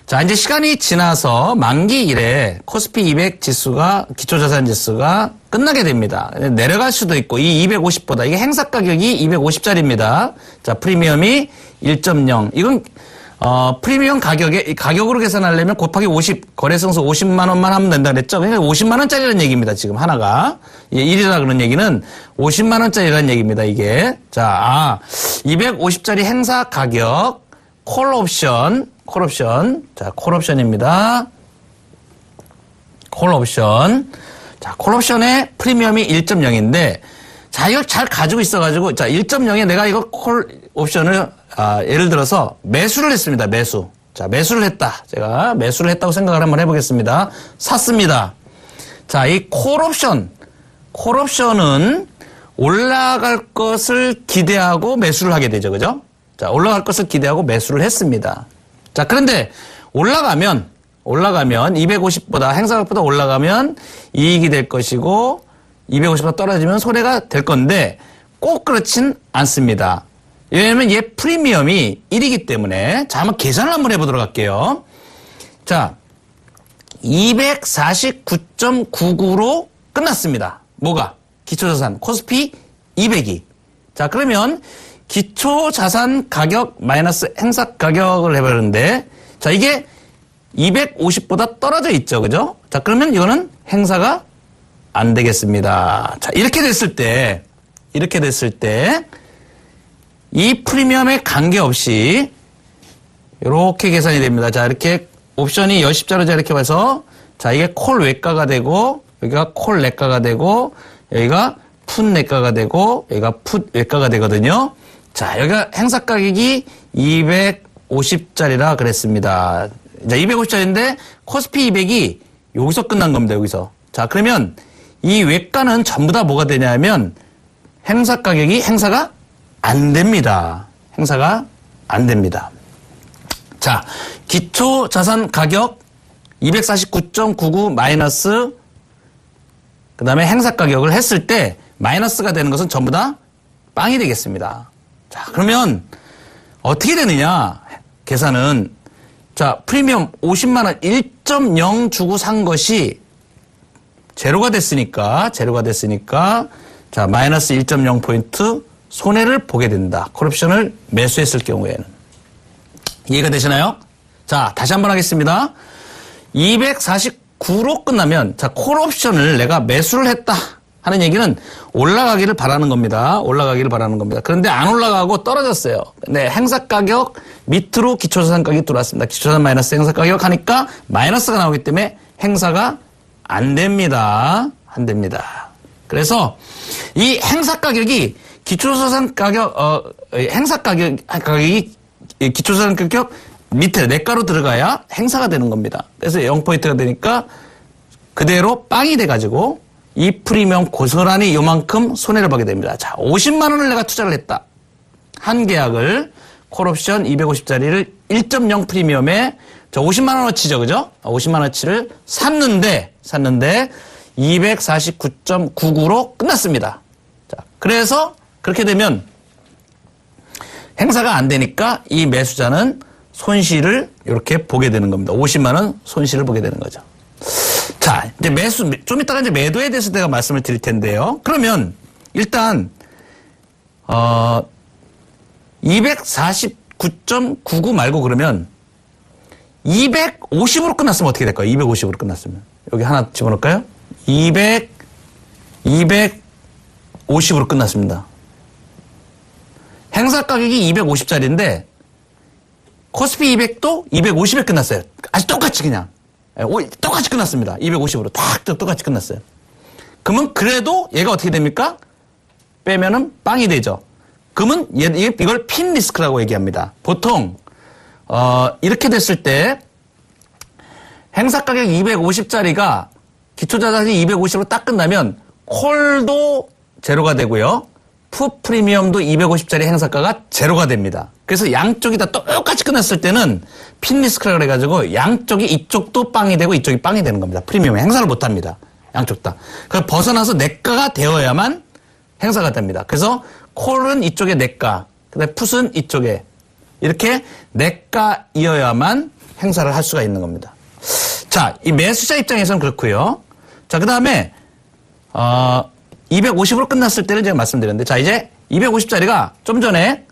자, 이제 시간이 지나서 만기일에 코스피 200 지수가, 기초자산 지수가 끝나게 됩니다. 내려갈 수도 있고, 이 250보다, 이게 행사 가격이 250짜리입니다. 자, 프리미엄이 1.0. 이건, 프리미엄 가격으로 계산하려면 곱하기 50, 거래성수 50만원만 하면 된다 그랬죠? 그러니까 50만원짜리라는 얘기입니다, 지금 하나가. 1이라 그런 얘기는 50만원짜리라는 얘기입니다, 이게. 자, 250짜리 행사 가격, 콜 옵션. 자, 콜 옵션입니다. 콜 옵션. 자, 콜 옵션의 프리미엄이 1.0인데, 자, 이걸 잘 가지고 있어가지고, 자, 1.0에 내가 이거 콜 옵션을, 예를 들어서 매수를 했습니다, 매수. 자, 매수를 했다. 제가 매수를 했다고 생각을 한번 해보겠습니다. 샀습니다. 자, 이 콜 옵션은 올라갈 것을 기대하고 매수를 하게 되죠, 그죠? 자, 올라갈 것을 기대하고 매수를 했습니다. 자, 그런데 올라가면 250보다 행사가격보다 올라가면 이익이 될 것이고 250보다 떨어지면 손해가 될 건데 꼭 그렇진 않습니다. 왜냐하면 얘 프리미엄이 1이기 때문에. 자, 한번 계산을 한번 해보도록 할게요. 자, 249.99로 끝났습니다. 뭐가? 기초자산 코스피 200이. 자, 그러면 기초자산 가격 마이너스 행사 가격을 해보는데, 자, 이게 250보다 떨어져 있죠, 그죠? 자, 그러면 이거는 행사가 안 되겠습니다. 자, 이렇게 됐을 때, 이 프리미엄에 관계없이, 이렇게 계산이 됩니다. 자, 이렇게 옵션이 10십자로 이렇게 봐서, 자, 이게 콜 외가가 되고, 여기가 콜 내가가 되고, 여기가 풋 내가가 되고, 여기가 풋 외가가 되거든요. 자, 여기가 행사 가격이 250짜리라 그랬습니다. 자, 250짜리인데 코스피 200이 여기서 끝난 겁니다, 여기서. 자, 그러면 이 외가는 전부 다 뭐가 되냐면 행사 가격이 행사가 안 됩니다. 행사가 안 됩니다. 자, 기초 자산 가격 249.99 마이너스 그 다음에 행사 가격을 했을 때 마이너스가 되는 것은 전부 다 빵이 되겠습니다. 자, 그러면 어떻게 되느냐? 계산은 자, 프리미엄 50만원 1.0 주고 산 것이 제로가 됐으니까 자, 마이너스 1.0포인트 손해를 보게 된다. 콜옵션을 매수했을 경우에는. 이해가 되시나요? 자, 다시 한번 하겠습니다. 249로 끝나면, 자, 콜옵션을 내가 매수를 했다 하는 얘기는 올라가기를 바라는 겁니다. 올라가기를 바라는 겁니다. 그런데 안 올라가고 떨어졌어요. 네, 행사 가격 밑으로 기초자산 가격이 들어왔습니다. 기초자산 마이너스 행사 가격 하니까 마이너스가 나오기 때문에 행사가 안 됩니다. 안 됩니다. 그래서 이 행사 가격이 기초자산 가격, 행사 가격이 기초자산 가격 밑에 내가로 들어가야 행사가 되는 겁니다. 그래서 0포인트가 되니까 그대로 빵이 돼가지고 이 프리미엄 고스란히 요만큼 손해를 보게 됩니다. 자, 50만 원을 내가 투자를 했다. 한 계약을 콜옵션 250짜리를 1.0 프리미엄에 저 50만 원어치죠, 그죠? 50만 원어치를 샀는데 249.99로 끝났습니다. 자, 그래서 그렇게 되면 행사가 안 되니까 이 매수자는 손실을 이렇게 보게 되는 겁니다. 50만 원 손실을 보게 되는 거죠. 자, 이제 좀 이따가 이제 매도에 대해서 내가 말씀을 드릴 텐데요. 그러면 일단 249.99 말고 그러면 250으로 끝났으면 어떻게 될까요? 250으로 끝났으면. 여기 하나 집어넣을까요? 250으로 끝났습니다. 행사 가격이 250짜리인데 코스피 200도 250에 끝났어요. 아주 똑같이 그냥. 똑같이 끝났습니다. 250으로 딱 똑같이 끝났어요. 그러면 그래도 얘가 어떻게 됩니까? 빼면은 빵이 되죠. 그러면 이걸 핀 리스크라고 얘기합니다. 보통 이렇게 됐을 때 행사 가격 250짜리가 기초자산이 250으로 딱 끝나면 콜도 제로가 되고요. 풋 프리미엄도 250짜리 행사가가 제로가 됩니다. 그래서 양쪽이 다 똑같이 끝났을 때는 핀 리스크라 그래가지고 양쪽이 이쪽도 빵이 되고 이쪽이 빵이 되는 겁니다. 프리미엄 행사를 못합니다. 양쪽 다. 그걸 벗어나서 내가가 되어야만 행사가 됩니다. 그래서 콜은 이쪽에 내가, 그다음에 풋은 이쪽에 이렇게 내가이어야만 행사를 할 수가 있는 겁니다. 자, 이 매수자 입장에서는 그렇고요. 자, 그다음에 250으로 끝났을 때를 제가 말씀드렸는데, 자, 이제 250짜리가 좀 전에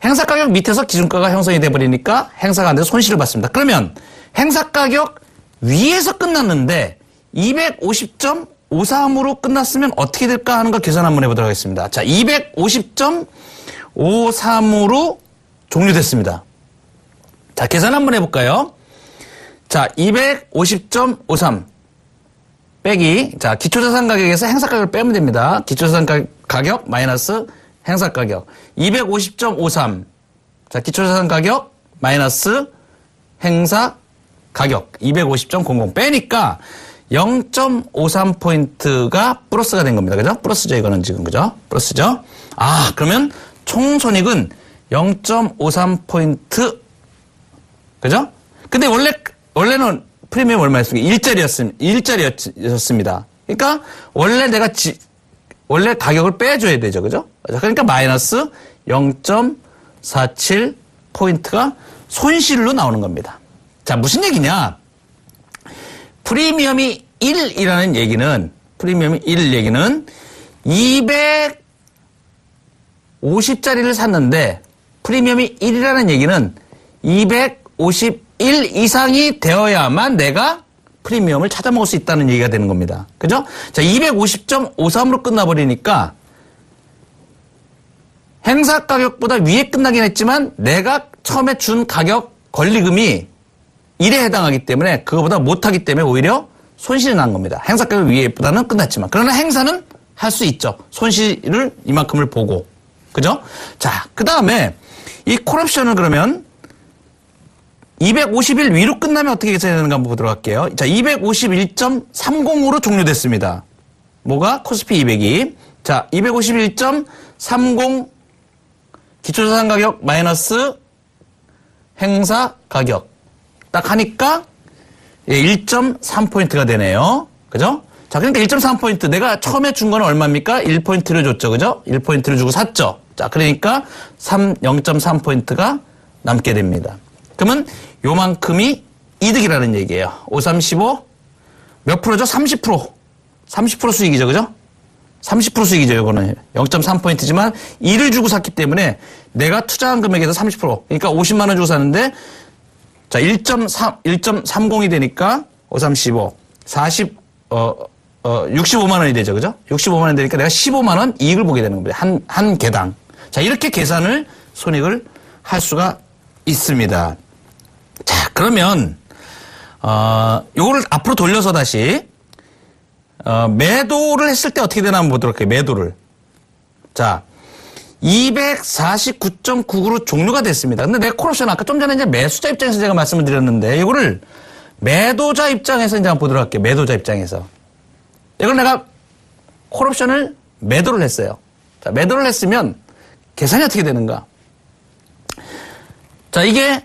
행사 가격 밑에서 기준가가 형성이 돼버리니까 행사가 안 돼서 손실을 봤습니다. 그러면 행사 가격 위에서 끝났는데 250.53으로 끝났으면 어떻게 될까 하는 거 계산 한번 해보도록 하겠습니다. 자, 250.53으로 종료됐습니다. 자, 계산 한번 해볼까요? 자, 250.53 빼기, 자, 기초자산 가격에서 행사 가격을 빼면 됩니다. 기초자산 가격 마이너스 행사 가격. 250.53. 자, 기초자산 가격 마이너스 행사 가격. 250.00 빼니까 0.53포인트가 플러스가 된 겁니다. 그죠? 플러스죠, 이거는 지금. 그죠? 플러스죠? 아, 그러면 총 손익은 0.53포인트. 그죠? 근데 원래는 프리미엄 얼마였습니까? 1짜리였습니다. 그러니까 원래 가격을 빼줘야 되죠. 그죠? 그러니까 마이너스 0.47포인트가 손실로 나오는 겁니다. 자, 무슨 얘기냐? 프리미엄이 1이라는 얘기는 250짜리를 샀는데 프리미엄이 1이라는 얘기는 251 이상이 되어야만 내가 프리미엄을 찾아먹을 수 있다는 얘기가 되는 겁니다. 그죠? 자, 250.53으로 끝나버리니까 행사 가격보다 위에 끝나긴 했지만 내가 처음에 준 가격 권리금이 1에 해당하기 때문에 그거보다 못하기 때문에 오히려 손실이 난 겁니다. 행사 가격 위에보다는 끝났지만. 그러나 행사는 할 수 있죠. 손실을 이만큼을 보고. 그죠? 자, 그 다음에 이 콜옵션을 그러면 251 위로 끝나면 어떻게 계산이 되는가 한번 보도록 할게요. 자, 251.30으로 종료됐습니다. 뭐가? 코스피 200이. 자, 251.30 기초자산 가격 마이너스 행사 가격. 딱 하니까 1.3포인트가 되네요. 그죠? 자, 그러니까 1.3포인트. 내가 처음에 준 거는 얼마입니까? 1포인트를 줬죠. 그죠? 1포인트를 주고 샀죠. 자, 그러니까 0.3포인트가 남게 됩니다. 그러면 요만큼이 이득이라는 얘기예요. 5, 35, 몇 프로죠? 30%. 30% 수익이죠. 그죠? 30% 수익이죠, 이거는. 0.3포인트지만 2를 주고 샀기 때문에 내가 투자한 금액에서 30%. 그러니까 50만 원 주고 샀는데 자, 1.30이 되니까 5, 3, 15. 65만 원이 되죠, 그죠? 65만 원 되니까 내가 15만 원 이익을 보게 되는 겁니다. 한 개당. 자, 이렇게 계산을 손익을 할 수가 있습니다. 자, 그러면 요거를 앞으로 돌려서 다시 매도를 했을 때 어떻게 되나 한번 보도록 할게요. 매도를. 자, 249.99로 종료가 됐습니다. 근데 내가 콜옵션 아까 좀 전에 이제 매수자 입장에서 제가 말씀을 드렸는데 이거를 매도자 입장에서 이제 한번 보도록 할게요. 매도자 입장에서. 이걸 내가 콜옵션을 매도를 했어요. 자, 매도를 했으면 계산이 어떻게 되는가? 자, 이게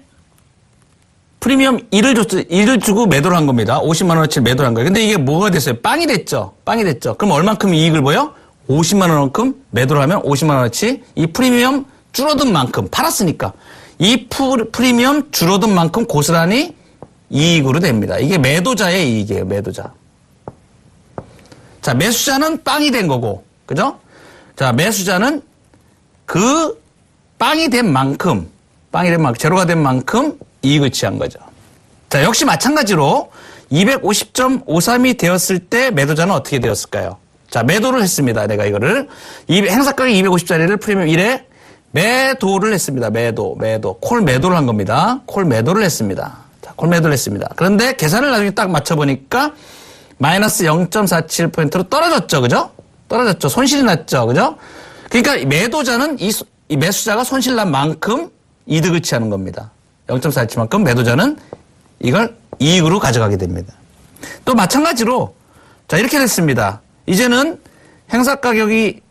프리미엄 1을 주고 매도를 한 겁니다. 50만 원어치 매도를 한 거예요. 근데 이게 뭐가 됐어요? 빵이 됐죠. 빵이 됐죠. 그럼 얼만큼 이익을 보여? 50만 원만큼 매도를 하면 50만 원어치 이 프리미엄 줄어든 만큼 팔았으니까 이 프리미엄 줄어든 만큼 고스란히 이익으로 됩니다. 이게 매도자의 이익이에요. 매도자. 자, 매수자는 빵이 된 거고, 그죠? 자, 매수자는 그 빵이 된 만큼, 제로가 된 만큼 이익을 취한 거죠. 자, 역시 마찬가지로 250.53이 되었을 때 매도자는 어떻게 되었을까요? 자, 매도를 했습니다. 내가 이거를. 행사가격 250짜리를 프리미엄 1에 매도를 했습니다. 매도. 콜 매도를 한 겁니다. 콜 매도를 했습니다. 자, 콜 매도를 했습니다. 그런데 계산을 나중에 딱 맞춰보니까 마이너스 0.47포인트로 떨어졌죠. 그죠? 떨어졌죠. 손실이 났죠. 그죠? 그러니까 매도자는 이 매수자가 손실 난 만큼 이득을 취하는 겁니다. 0.47만큼 매도자는 이걸 이익으로 가져가게 됩니다. 또 마찬가지로 자, 이렇게 됐습니다. 이제는 행사 가격이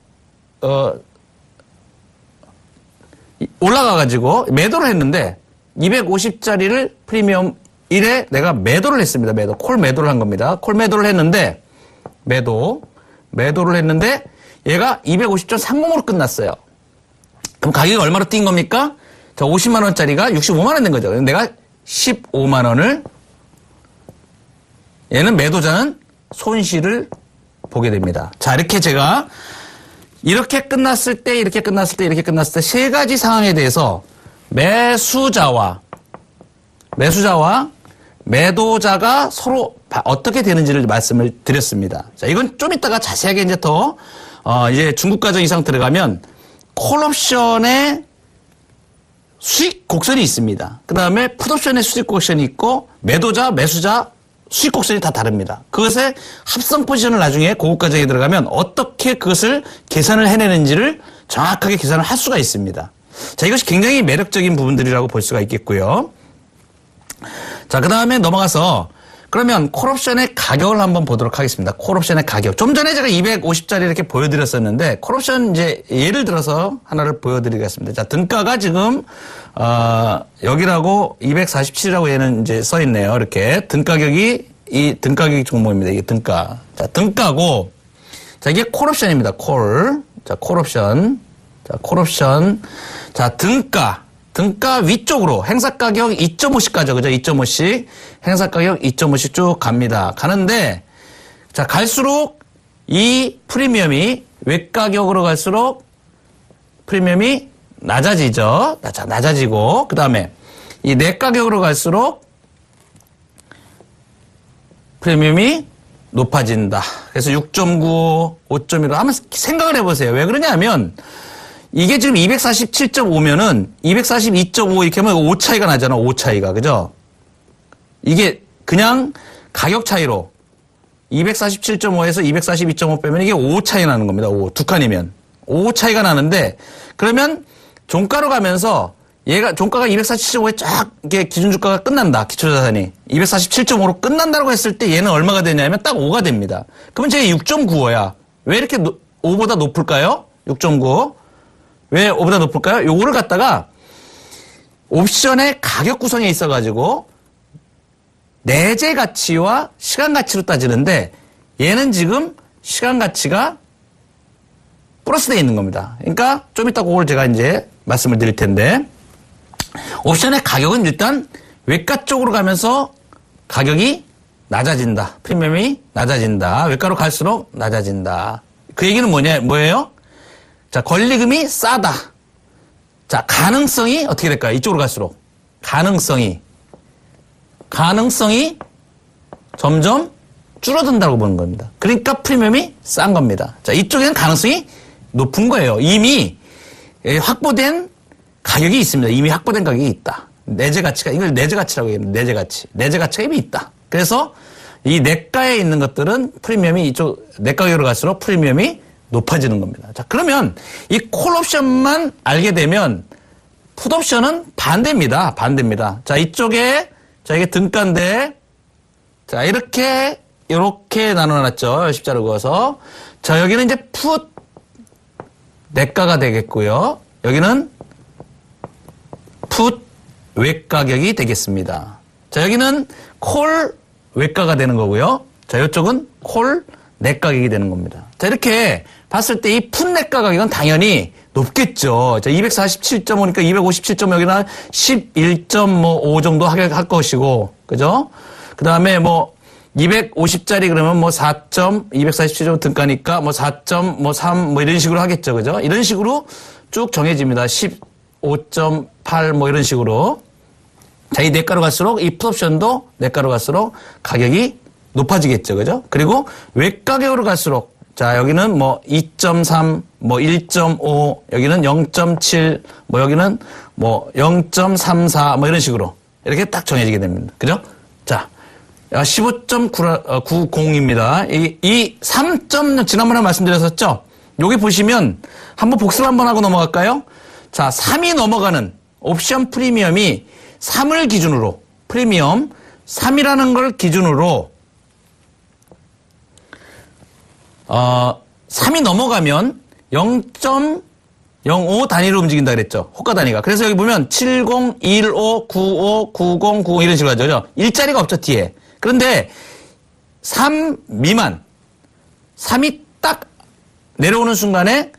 올라가가지고 매도를 했는데 250짜리를 프리미엄 1에 내가 매도를 했습니다. 콜 매도를 한 겁니다. 콜 매도를 했는데 매도를 했는데 얘가 250.30으로 끝났어요. 그럼 가격이 얼마로 뛴 겁니까? 자, 50만 원짜리가 65만 원 된 거죠. 내가 15만 원을 얘는 매도자는 손실을 보게 됩니다. 자, 이렇게 제가 이렇게 끝났을 때 세 가지 상황에 대해서 매수자와 매도자가 서로 어떻게 되는지를 말씀을 드렸습니다. 자, 이건 좀 이따가 자세하게 이제 더 이제 중국 과정 이상 들어가면 콜옵션의 수익 곡선이 있습니다. 그 다음에 풋옵션의 수익 곡선이 있고 매도자, 매수자 수익 곡선이 다 다릅니다. 그것의 합성 포지션을 나중에 고급 과정에 들어가면 어떻게 그것을 계산을 해내는지를 정확하게 계산을 할 수가 있습니다. 자, 이것이 굉장히 매력적인 부분들이라고 볼 수가 있겠고요. 자, 그 다음에 넘어가서 그러면 콜옵션의 가격을 한번 보도록 하겠습니다. 콜옵션의 가격. 좀 전에 제가 250짜리 이렇게 보여드렸었는데 콜옵션 이제 예를 들어서 하나를 보여드리겠습니다. 자, 등가가 지금 여기라고 247이라고 얘는 이제 써 있네요. 이렇게 등가격이 이 등가격 종목입니다. 이게 등가. 자, 등가고 자, 이게 콜옵션입니다. 콜. 자, 콜옵션. 자, 콜옵션. 자, 등가 위쪽으로 행사가격 2.5씩 가죠. 그죠? 2.5씩. 행사가격 2.5씩 쭉 갑니다. 가는데, 자, 갈수록 이 프리미엄이 외가격으로 갈수록 프리미엄이 낮아지죠. 자, 낮아지고, 그 다음에 이 내가격으로 갈수록 프리미엄이 높아진다. 그래서 6.95, 5.15 한번 생각을 해보세요. 왜 그러냐면, 이게 지금 247.5면은 242.5 이렇게 하면 5 차이가 나잖아. 5 차이가. 그죠? 이게 그냥 가격 차이로 247.5에서 242.5 빼면 이게 5 차이 나는 겁니다. 5. 두 칸이면. 5 차이가 나는데 그러면 종가로 가면서 얘가 종가가 247.5에 쫙 이게 기준주가가 끝난다. 기초자산이. 247.5로 끝난다고 했을 때 얘는 얼마가 되냐면 딱 5가 됩니다. 그러면 쟤 6.95야. 왜 이렇게 5보다 높을까요? 6.95. 왜 5보다 높을까요? 요거를 갖다가 옵션의 가격 구성에 있어가지고 내재 가치와 시간 가치로 따지는데 얘는 지금 시간 가치가 플러스 되어 있는 겁니다. 그러니까 좀 이따 그걸 제가 이제 말씀을 드릴 텐데 옵션의 가격은 일단 외가 쪽으로 가면서 가격이 낮아진다. 프리미엄이 낮아진다. 외가로 갈수록 낮아진다. 그 얘기는 뭐예요? 자, 권리금이 싸다. 자, 가능성이 어떻게 될까요? 이쪽으로 갈수록. 가능성이 점점 줄어든다고 보는 겁니다. 그러니까 프리미엄이 싼 겁니다. 자, 이쪽에는 가능성이 높은 거예요. 이미 확보된 가격이 있습니다. 이미 확보된 가격이 있다. 내재 가치가, 이걸 내재 가치라고 해요. 내재 가치. 내재 가치가 이미 있다. 그래서 이 내가에 있는 것들은 프리미엄이 이쪽 내가격으로 갈수록 프리미엄이 높아지는 겁니다. 자, 그러면 이 콜 옵션만 알게 되면 풋 옵션은 반대입니다. 반대입니다. 자, 이쪽에 자, 이게 등가인데 자, 이렇게 나눠놨죠. 십자를 그어서. 자, 여기는 이제 풋 내가가 되겠고요. 여기는 풋 외가격이 되겠습니다. 자, 여기는 콜 외가가 되는 거고요. 자, 이쪽은 콜 내가격이 되는 겁니다. 자, 이렇게 봤을 때 이 풋 내가 가격은 당연히 높겠죠. 자, 247.5니까 257.5 여기는 11.5 정도 할 것이고, 그죠? 그 다음에 뭐 250짜리 그러면 뭐 247 정도 등가니까 뭐 4.3 뭐 이런 식으로 하겠죠. 그죠? 이런 식으로 쭉 정해집니다. 15.8 뭐 이런 식으로. 자, 이 내가로 갈수록 이 풋옵션도 내가로 갈수록 가격이 높아지겠죠. 그죠? 그리고 외가격으로 갈수록 자, 여기는 뭐 2.3, 뭐 1.5, 여기는 0.7, 뭐 여기는 뭐 0.34, 뭐 이런 식으로 이렇게 딱 정해지게 됩니다. 그죠? 자, 15.90입니다. 이 3점 지난번에 말씀드렸었죠? 여기 보시면 한번 복습 한번 하고 넘어갈까요? 자, 3이 넘어가는 옵션 프리미엄이 3을 기준으로 프리미엄 3이라는 걸 기준으로 3이 넘어가면 0.05 단위로 움직인다 그랬죠. 호가 단위가. 그래서 여기 보면 70, 15, 95, 90, 90 이런 식으로 하죠. 일자리가 없죠, 뒤에. 그런데 3 미만, 3이 딱 내려오는 순간에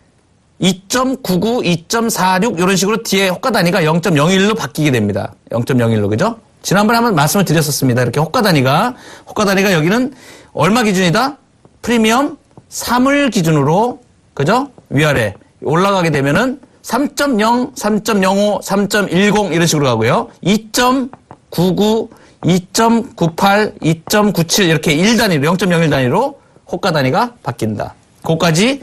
2.99, 2.46 이런 식으로 뒤에 호가 단위가 0.01로 바뀌게 됩니다. 0.01로, 그죠? 지난번에 한번 말씀을 드렸었습니다. 이렇게 호가 단위가 여기는 얼마 기준이다? 프리미엄 3을 기준으로, 그죠? 위아래 올라가게 되면은 3.0, 3.05, 3.10 이런 식으로 가고요. 2.99, 2.98, 2.97 이렇게 1단위로, 0.01 단위로 호가 단위가 바뀐다. 그것까지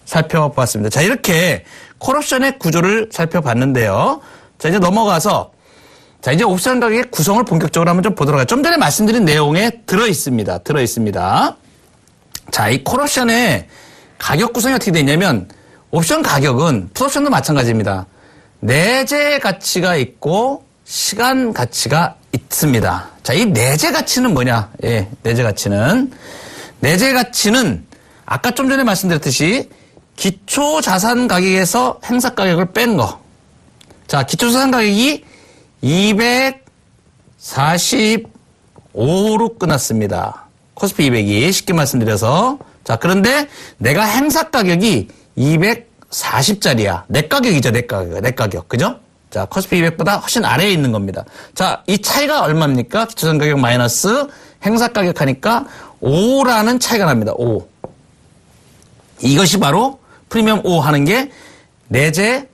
살펴봤습니다. 자, 이렇게 콜옵션의 구조를 살펴봤는데요. 자, 이제 넘어가서 자, 이제 옵션 가격의 구성을 본격적으로 한번 좀 보도록 하죠. 좀 전에 말씀드린 내용에 들어있습니다. 자, 이 콜옵션의 가격 구성이 어떻게 되어 있냐면 옵션 가격은 풋옵션도 마찬가지입니다. 내재 가치가 있고 시간 가치가 있습니다. 자, 이 내재 가치는 뭐냐? 예, 내재 가치는 아까 좀 전에 말씀드렸듯이 기초 자산 가격에서 행사 가격을 뺀 거. 자, 기초 자산 가격이 245로 끝났습니다. 코스피 200이 쉽게 말씀드려서. 자, 그런데 내가 행사 가격이 240짜리야. 내 가격이죠, 내 가격. 그죠? 자, 코스피 200보다 훨씬 아래에 있는 겁니다. 자, 이 차이가 얼마입니까? 기초자산 가격 마이너스 행사 가격 하니까 5라는 차이가 납니다. 5. 이것이 바로 프리미엄 5 하는 게 내재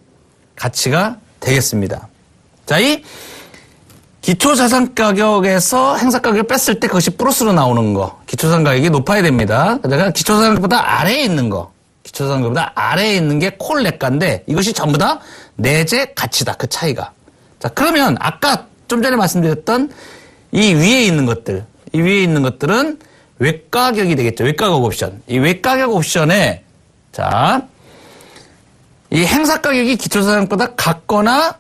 가치가 되겠습니다. 자, 이 기초자산 가격에서 행사 가격을 뺐을 때 그것이 플러스로 나오는 거. 기초자산 가격이 높아야 됩니다. 그러니까 기초자산 가격보다 아래에 있는 거. 기초자산 가격보다 아래에 있는 게 콜 내가인데 이것이 전부 다 내재 가치다. 그 차이가. 자, 그러면 아까 좀 전에 말씀드렸던 이 위에 있는 것들은 외가격이 되겠죠. 외가격 옵션. 이 외가격 옵션에 자, 이 행사 가격이 기초자산보다 같거나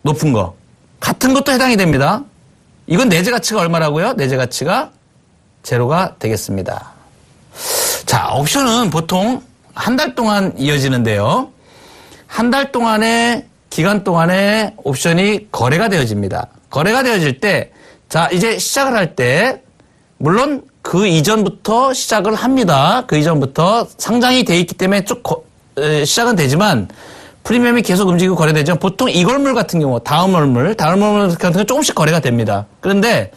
높은 거. 같은 것도 해당이 됩니다. 이건 내재 가치가 얼마라고요? 내재 가치가 제로가 되겠습니다. 자, 옵션은 보통 한 달 동안 이어지는데요. 한 달 동안의 기간 동안에 옵션이 거래가 되어집니다. 거래가 되어질 때, 자, 이제 시작을 할 때, 물론 그 이전부터 시작을 합니다. 그 이전부터 상장이 돼 있기 때문에 쭉 시작은 되지만, 프리미엄이 계속 움직이고 거래되죠. 보통 이걸물 같은 경우, 다음 월물 같은 경우 조금씩 거래가 됩니다. 그런데,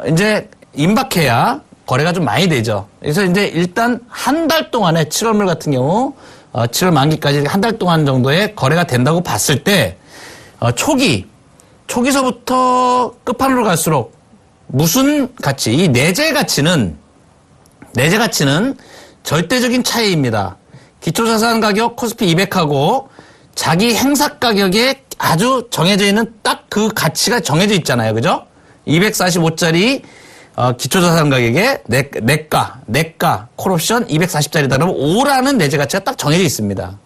이제 임박해야 거래가 좀 많이 되죠. 그래서 이제 일단 한 달 동안에 7월물 같은 경우 7월 만기까지 한 달 동안 정도의 거래가 된다고 봤을 때 초기서부터 끝판으로 갈수록 무슨 가치, 이 내재 가치는 절대적인 차이입니다. 기초자산 가격 코스피 200하고 자기 행사 가격에 아주 정해져 있는 딱 그 가치가 정해져 있잖아요. 그죠? 245짜리 기초자산 가격에 내가 콜옵션 240짜리다. 그러면 5라는 내재 가치가 딱 정해져 있습니다.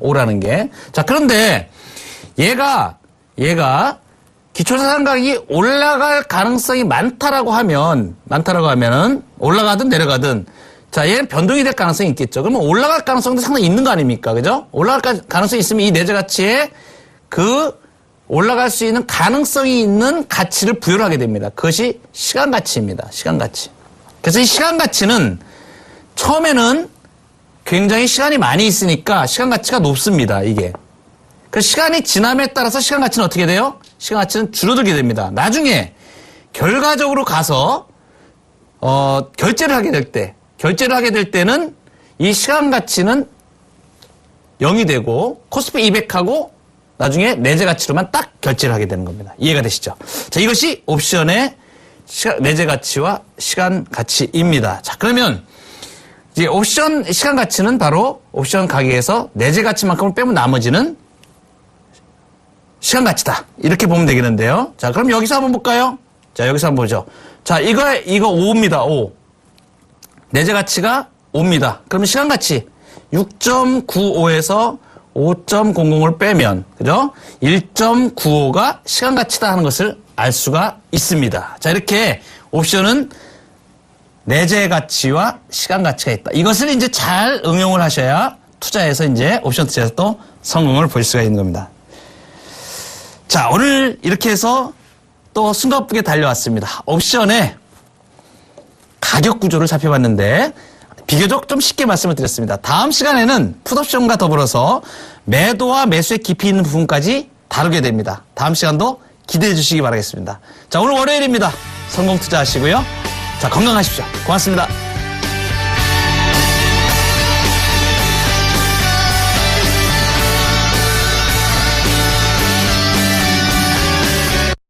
5라는 게. 자, 그런데 얘가 기초자산 가격이 올라갈 가능성이 많다라고 하면은 올라가든 내려가든 자, 얘는 변동이 될 가능성이 있겠죠. 그러면 올라갈 가능성도 상당히 있는 거 아닙니까? 그죠? 올라갈 가능성이 있으면 이 내재 가치에 올라갈 수 있는 가능성이 있는 가치를 부여를 하게 됩니다. 그것이 시간 가치입니다. 시간 가치. 그래서 이 시간 가치는 처음에는 굉장히 시간이 많이 있으니까 시간 가치가 높습니다. 이게. 그 시간이 지남에 따라서 시간 가치는 어떻게 돼요? 시간 가치는 줄어들게 됩니다. 나중에 결과적으로 가서 결제를 하게 될 때는 이 시간 가치는 0이 되고 코스피 200하고 나중에 내재 가치로만 딱 결제를 하게 되는 겁니다. 이해가 되시죠? 자, 이것이 옵션의 내재 가치와 시간 가치입니다. 자, 그러면 이제 옵션 시간 가치는 바로 옵션 가격에서 내재 가치만큼을 빼면 나머지는 시간 가치다. 이렇게 보면 되겠는데요. 자, 그럼 여기서 한번 볼까요? 자, 여기서 한번 보죠. 자, 이거 5입니다. 5. 내재 가치가 5입니다. 그러면 시간 가치 6.95에서 5.00을 빼면, 그죠? 1.95가 시간 가치다 하는 것을 알 수가 있습니다. 자, 이렇게 옵션은 내재 가치와 시간 가치가 있다. 이것을 이제 잘 응용을 하셔야 투자에서 이제 옵션 투자에서 또 성공을 볼 수가 있는 겁니다. 자, 오늘 이렇게 해서 또 숨가쁘게 달려왔습니다. 옵션의 가격 구조를 살펴봤는데 비교적 좀 쉽게 말씀을 드렸습니다. 다음 시간에는 풋옵션과 더불어서 매도와 매수의 깊이 있는 부분까지 다루게 됩니다. 다음 시간도 기대해 주시기 바라겠습니다. 자, 오늘 월요일입니다. 성공 투자하시고요. 자, 건강하십시오. 고맙습니다.